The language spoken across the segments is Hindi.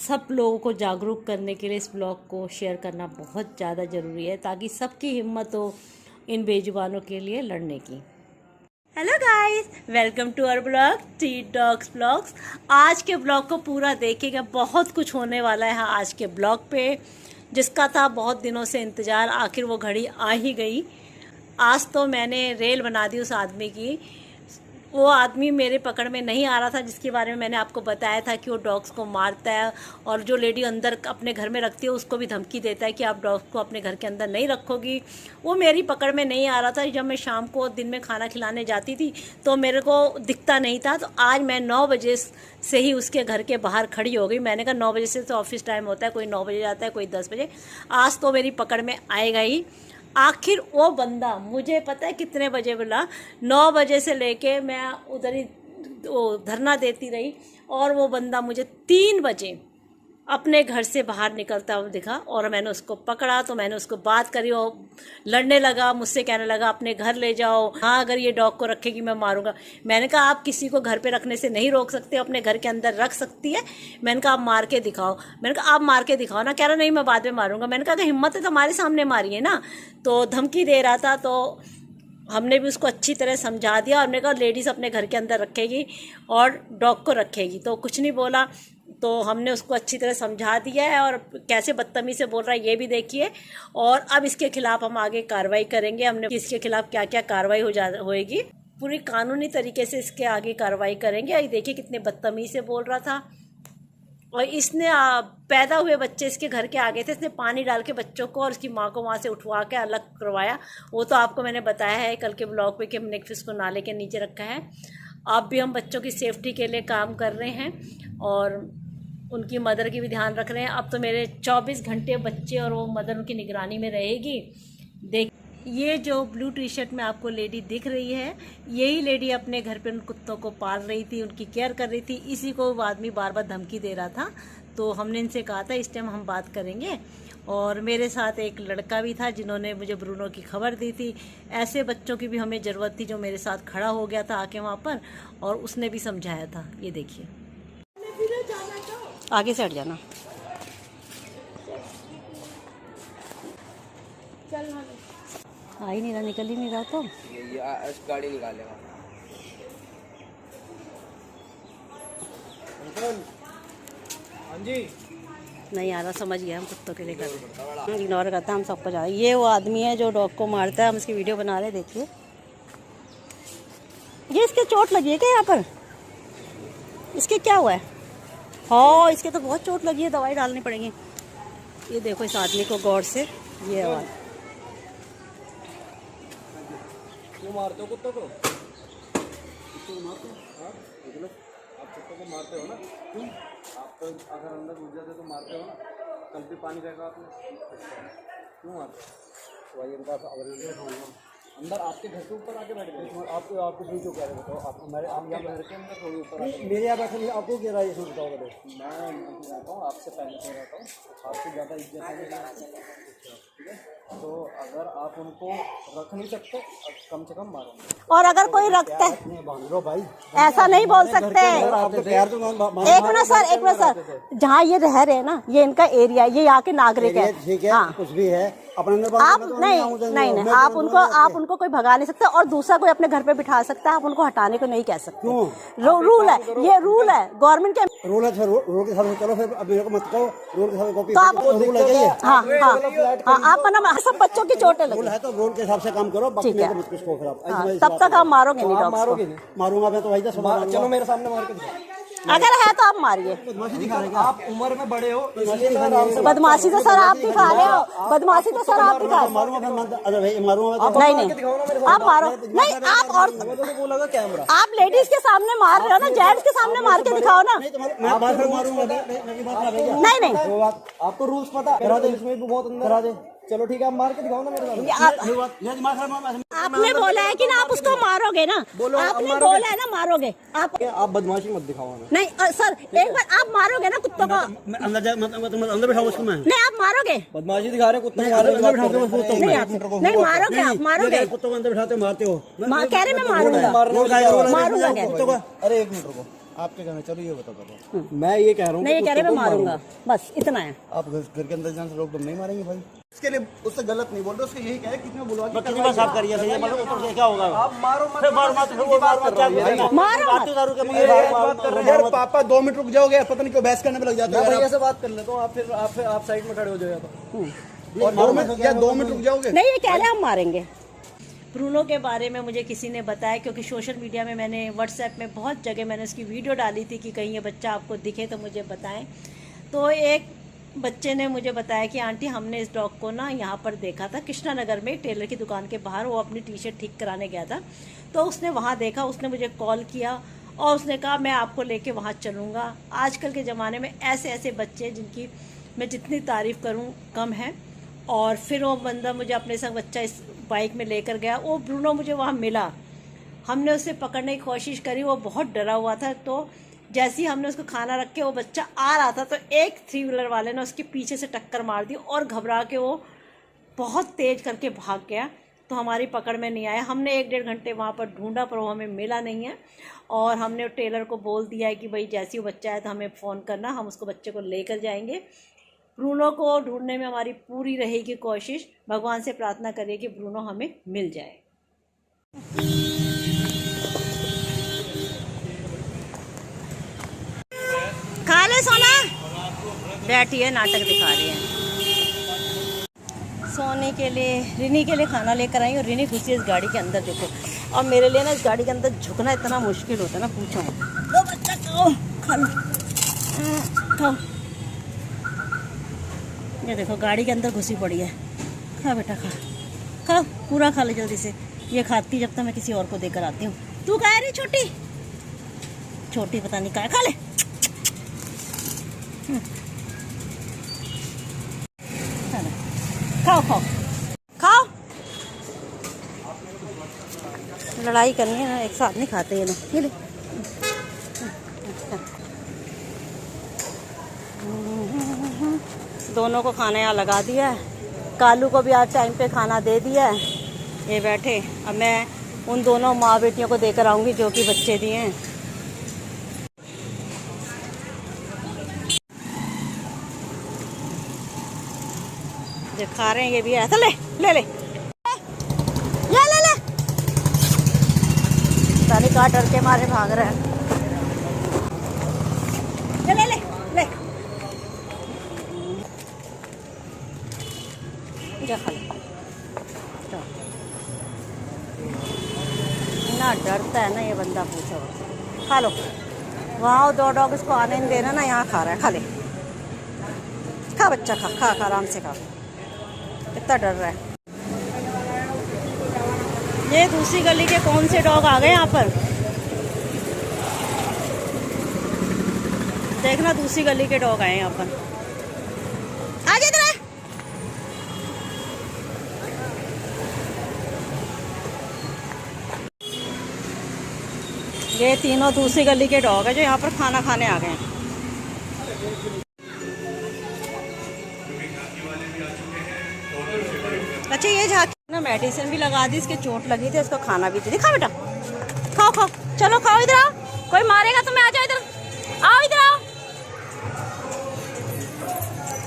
सब लोगों को जागरूक करने के लिए इस ब्लॉग को शेयर करना बहुत ज़्यादा ज़रूरी है, ताकि सबकी हिम्मत हो इन बेजुबानों के लिए लड़ने की। Hello guys, welcome to our blog T dogs blogs. आज के ब्लॉग को पूरा देखिएगा, बहुत कुछ होने वाला है आज के ब्लॉग पे, जिसका था बहुत दिनों से इंतज़ार। आखिर वो घड़ी आ ही गई। आज तो मैंने रेल बना दी उस आदमी की। वो आदमी मेरे पकड़ में नहीं आ रहा था, जिसके बारे में मैंने आपको बताया था कि वो डॉग्स को मारता है और जो लेडी अंदर अपने घर में रखती है उसको भी धमकी देता है कि आप डॉग्स को अपने घर के अंदर नहीं रखोगी। वो मेरी पकड़ में नहीं आ रहा था। जब मैं शाम को दिन में खाना खिलाने जाती थी तो मेरे को दिखता नहीं था। तो आज मैं 9 बजे से ही उसके घर के बाहर खड़ी हो गई। मैंने कहा 9 बजे से तो ऑफिस टाइम होता है, कोई 9 बजे जाता है, कोई 10 बजे। आज तो मेरी पकड़ में आएगा ही। आखिर वो बंदा मुझे पता है कितने बजे बोला, 9 बजे से लेके मैं उधर ही धरना देती रही और वो बंदा मुझे 3 बजे अपने घर से बाहर निकलता हुआ दिखा और मैंने उसको पकड़ा। तो मैंने उसको बात करी और लड़ने लगा, मुझसे कहने लगा अपने घर ले जाओ, हाँ अगर ये डॉग को रखेगी मैं मारूंगा। मैंने कहा आप किसी को घर पे रखने से नहीं रोक सकते, अपने घर के अंदर रख सकती है। मैंने कहा आप मार के दिखाओ। मैंने कहा आप मार के दिखाओ ना। कह रहा नहीं मैं बाद में मारूंगा। मैंने कहा हिम्मत है तो हमारे सामने मारिए ना। तो धमकी दे रहा था। तो हमने भी उसको अच्छी तरह समझा दिया और मैंने कहा लेडीज़ अपने घर के अंदर रखेगी और डॉग को रखेगी। तो कुछ नहीं बोला। तो हमने उसको अच्छी तरह समझा दिया है और कैसे बदतमीज़ी से बोल रहा है ये भी देखिए। और अब इसके खिलाफ हम आगे कार्रवाई करेंगे। हमने इसके खिलाफ क्या क्या कार्रवाई होएगी, पूरी कानूनी तरीके से इसके आगे कार्रवाई करेंगे। ये देखिए कितने बदतमीज़ी से बोल रहा था। और इसने पैदा हुए बच्चे इसके घर के आगे थे, इसने पानी डाल के बच्चों को और उसकी माँ को वहाँ से उठवा के अलग करवाया। वो तो आपको मैंने बताया है कल के ब्लॉग पे कि हमने नेक्स्ट को नाले के नीचे रखा है। अब भी हम बच्चों की सेफ्टी के लिए काम कर रहे हैं और उनकी मदर की भी ध्यान रख रहे हैं। अब तो मेरे 24 घंटे बच्चे और वो मदर उनकी निगरानी में रहेगी। देख, ये जो ब्लू टी शर्ट में आपको लेडी दिख रही है, यही लेडी अपने घर पे उन कुत्तों को पाल रही थी, उनकी केयर कर रही थी। इसी को वो आदमी बार बार धमकी दे रहा था। तो हमने इनसे कहा था इस टाइम हम बात करेंगे। और मेरे साथ एक लड़का भी था जिन्होंने मुझे ब्रूनो की खबर दी थी। ऐसे बच्चों की भी हमें ज़रूरत थी जो मेरे साथ खड़ा हो गया था आके वहाँ पर, और उसने भी समझाया था। ये देखिए, आगे से हट जाना। आ ही नहीं रहा, निकल ही नहीं रहा। तो गाड़ी निकालेगा। हाँ जी, नहीं आ रहा, समझ गया। हम कुत्तों के लिए कर रहे हैं, इग्नोर करता हम सबको जा। ये वो आदमी है जो डॉग को मारता है। हम इसकी वीडियो बना रहे, देखिए। ये इसके चोट लगी है क्या यहाँ पर? इसके क्या हुआ है? हाँ, इसके तो बहुत चोट लगी है, दवाई डालनी पड़ेगी। ये देखो इस आदमी को गौर से। ये आवाज क्यों मारते हो कुत्तों को? कुत्तों को मारते हो? हाँ, आप कुत्तों को मारते हो ना? क्यों? आप तो अगर अंदर घुस जाते तो मारते हो ना? कल भी पानी फेंका आपने, क्यों मारते हो? वही इनका अंदर आपके घर के ऊपर आके बैठ गए। आपको क्यों कह रहे हो? बताओ। आप हमारे घर के अंदर थोड़ी ऊपर मेरे यहाँ बैठे नहीं, आपको कह रहा है? इसमें बताओ। मैं रहता हूँ, आपसे पहले से रहता हूँ, आपसे ज़्यादा इज्जत है। ठीक है, तो अगर आप उनको रख नहीं सकते कम से कम मारो। और अगर कोई रखता है, लो भाई, ऐसा नहीं बोल सकते। एक मिनट सर, एक मिनट सर। जहाँ ये रह रहे हैं ना, ये इनका एरिया, ये यहाँ के नागरिक है। ठीक है, हाँ। कुछ भी है अपने अंदर। आप नहीं, आप उनको कोई भगा नहीं सकते और दूसरा कोई अपने घर पे बिठा सकता है। आप उनको हटाने को नहीं कह सकते। रूल है, ये रूल है गवर्नमेंट के। रूल है, रूल के हिसाब से चलो। फिर अब मेरे को मत कहो, रूल के हिसाब से कॉपी। तो आप रूल है। हाँ, आप ना सब बच्चों की चोटें लगी है तो रूल के हिसाब से काम करो। ठीक है, फिर तब तक आप मारोगे नहीं डॉग्स को। मारोगे नहीं? मारूंगा मैं तो भाई। चलो मेरे सामने मार के दिखाओ। अगर है तो आप मारिए। आप उम्र में बड़े हो, बदमाशी तो सर आप दिखा रहे हो। बदमाशी तो सर आप दिखा रहे हो। मारूंगा नहीं, आप मारो नहीं। आप और बोला कैमरा, आप लेडीज के सामने मार रहे हो ना, जेंट्स के सामने मार के दिखाओ ना। नहीं, आपको रूल्स पता करा दे, इसमें बहुत अंदर करा दे। चलो ठीक है, आप मार के दिखाओ ना मेरे सामने। आपने बोला है कि ना आप उसको मारोगे ना, आपने बोला है ना मारोगे। आप बदमाशी मत दिखाओ ना। नहीं सर, एक बार आप मारोगे ना कुत्तों को। अंदर बैठाओ उसको। मैं नहीं, आप मारोगे। बदमाशी दिखा रहे कुत्तों को। नहीं मारोगे, आप मारोगे। कुत्तों को अंदर बैठाते हो, मारते हो। कह रहे मैं मारूंगा। अरे एक मिनट रुको, आपके घर में चलो ये बताओ। मैं ये कह रहा हूँ नहीं, ये कह रहे मैं मारूंगा, बस इतना है। आप घर के अंदर जाने से लोग नहीं मारेंगे भाई। इसके लिए उससे गलत नहीं बोल रहे, उसके यही कहे कितना बुलवा के कितनी बार साफ करिए सही है, मतलब ऊपर से क्या होगा? आप मारो मत, फिर मारो मत, फिर वो मारो मत, क्या करेंगे? मारो मत। यार पापा 2 मिनट रुक जाओगे, पता नहीं क्यों बहस करने में लग जाते हैं। भैया से बात कर लेता हूँ, आप फिर आप साइड में खड़े हो जाएगा तो। और 2 मिनट रुक जाओगे? नहीं, ये कह रहे हम मारेंगे। ब्रूनो के बारे में मुझे किसी ने बताया, क्योंकि सोशल मीडिया में मैंने व्हाट्सएप में बहुत जगह मैंने उसकी वीडियो डाली थी कि कहीं ये बच्चा आपको दिखे तो मुझे बताएं। तो एक बच्चे ने मुझे बताया कि आंटी हमने इस डॉग को ना यहाँ पर देखा था कृष्णा नगर में, टेलर की दुकान के बाहर। वो अपनी टी शर्ट ठीक कराने गया था, तो उसने वहाँ देखा, उसने मुझे कॉल किया और उसने कहा मैं आपको लेके वहाँ चलूँगा। आजकल के ज़माने में ऐसे ऐसे बच्चे हैं जिनकी मैं जितनी तारीफ़ करूँ कम है। और फिर वो बंदा मुझे अपने संग बच्चा इस बाइक में लेकर गया। वो ब्रूनो मुझे वहाँ मिला, हमने उसे पकड़ने की कोशिश करी, वो बहुत डरा हुआ था। तो जैसे ही हमने उसको खाना रख के वो बच्चा आ रहा था, तो एक 3 व्हीलर वाले ने उसके पीछे से टक्कर मार दी और घबरा के वो बहुत तेज करके भाग गया। तो हमारी पकड़ में नहीं आया। हमने 1-1.5 घंटे वहाँ पर ढूंढा पर वो हमें मिला नहीं है। और हमने टेलर को बोल दिया है कि भाई जैसे ही वो बच्चा है तो हमें फ़ोन करना, हम उसको बच्चे को लेकर जाएंगे। ब्रूनो को ढूंढने में हमारी पूरी रहेगी कोशिश। भगवान से प्रार्थना करिए कि ब्रूनो हमें मिल जाए। खा ले सोना, बैठी है नाटक दिखा रही है। सोने के लिए, रिनी के लिए खाना लेकर आई और रिनी घुसी इस गाड़ी के अंदर। देखो, और मेरे लिए ना इस गाड़ी के अंदर झुकना इतना मुश्किल होता है ना, पूछो मत। लो बच्चा खाओ, खा लो, खाओ। ये देखो गाड़ी के अंदर घुसी पड़ी है। खा बेटा खा, खा पूरा खा ले जल्दी से। ये खाती जब तक मैं किसी और को देकर आती हूँ। तू कहा रही छोटी, छोटी पता नहीं कहा, खा ले। खाओ खाओ खाओ। लड़ाई करनी है ना, एक साथ नहीं खाते ये लोग। ये ले। दोनों को खाना यहाँ लगा दिया है। कालू को भी आज टाइम पे खाना दे दिया है। ये बैठे, अब मैं उन दोनों माँ बेटियों को देकर आऊँगी जो कि बच्चे दिए हैं। जो खा रहे हैं ये भी है। ले ले ले ले ले ले। तानी कहा डर के मारे भाग रहे हैं। ले ले ले ले जा खा ले। ना डरता है ना ये बंदा, पूछो। खा लो। वहाँ 2 डॉग इसको आने नहीं देना ना, यहाँ खा रहा है। खा ले, खा बच्चा, खा खा खा आराम से खा। कितना डर रहा है। ये दूसरी गली के कौन से डॉग आ गए यहाँ पर, देखना। दूसरी गली के डॉग आए यहाँ पर। आ जा इधर। ये तीनों दूसरी गली के डॉग है जो यहाँ पर खाना खाने आ गए हैं। अच्छा, ये झाँकी ना मेडिसिन भी लगा दी, इसके चोट लगी थी, इसको खाना भी दे दी। खा बेटा, खाओ खाओ, चलो खाओ। इधर आओ, कोई मारेगा तुम्हें, आ जाओ इधर आओ, इधर आओ,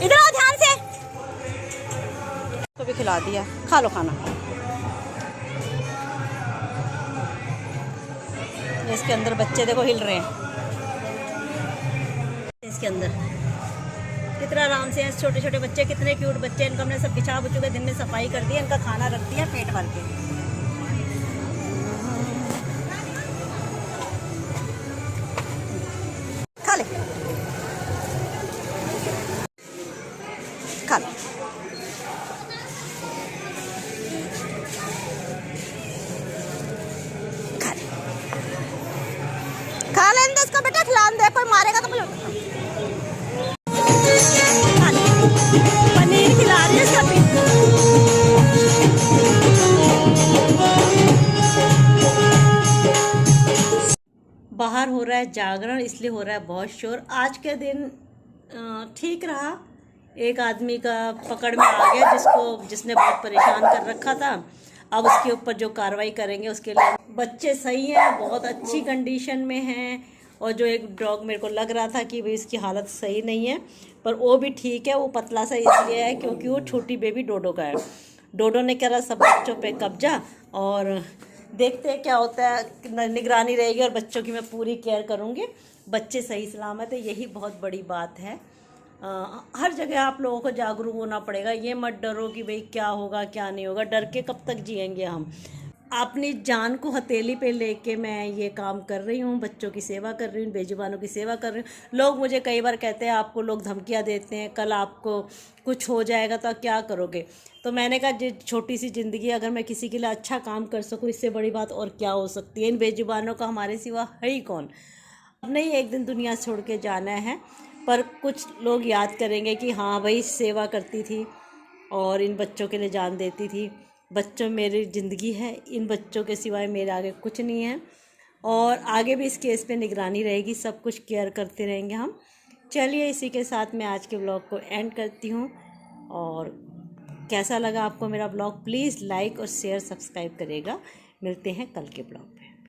इधर आओ ध्यान से। तो भी खिला दिया, खा लो खाना। इसके अंदर बच्चे देखो हिल रहे हैं। इसके अंदर कितना आराम से हैं छोटे छोटे बच्चे, कितने क्यूट बच्चे। इनका हमने सब बिछा बुचू के दिन में सफाई कर दी है, इनका खाना रख दिया पेट भर के। खा ले, खा ले। खा लेने दो इसको बेटा, खिलाने दे, कोई मारेगा तो मुझे। पनीर खिला रही है इसका। बाहर हो रहा है जागरण, इसलिए हो रहा है बहुत शोर। आज के दिन ठीक रहा। एक आदमी का पकड़ में आ गया जिसने बहुत परेशान कर रखा था। अब उसके ऊपर जो कार्रवाई करेंगे उसके लिए। बच्चे सही हैं, बहुत अच्छी कंडीशन में हैं और जो एक डॉग मेरे को लग रहा था कि भाई इसकी हालत सही नहीं है, पर वो भी ठीक है। वो पतला सा इसलिए है क्योंकि वो छोटी बेबी डोडो का है। डोडो ने करा सब बच्चों पे कब्जा, और देखते हैं क्या होता है। निगरानी रहेगी और बच्चों की मैं पूरी केयर करूँगी। बच्चे सही सलामत है, यही बहुत बड़ी बात है। हर जगह आप लोगों को जागरूक होना पड़ेगा। ये मत डरो कि भाई क्या होगा क्या नहीं होगा। डर के कब तक जिएंगे हम। अपनी जान को हथेली पे लेके मैं ये काम कर रही हूँ, बच्चों की सेवा कर रही हूँ, बेजुबानों की सेवा कर रही हूँ। लोग मुझे कई बार कहते हैं आपको लोग धमकियाँ देते हैं, कल आपको कुछ हो जाएगा तो क्या करोगे। तो मैंने कहा छोटी सी ज़िंदगी, अगर मैं किसी के लिए अच्छा काम कर सकूँ, इससे बड़ी बात और क्या हो सकती है। इन बेजुबानों का हमारे सिवा है ही कौन। अब नहीं, एक दिन दुनिया छोड़ के जाना है, पर कुछ लोग याद करेंगे कि हाँ भाई सेवा करती थी और इन बच्चों के लिए जान देती थी। बच्चों मेरी ज़िंदगी है, इन बच्चों के सिवाय मेरे आगे कुछ नहीं है। और आगे भी इस केस पे निगरानी रहेगी, सब कुछ केयर करते रहेंगे हम। चलिए, इसी के साथ मैं आज के ब्लॉग को एंड करती हूँ। और कैसा लगा आपको मेरा ब्लॉग, प्लीज़ लाइक और शेयर सब्सक्राइब करिएगा। मिलते हैं कल के ब्लॉग में।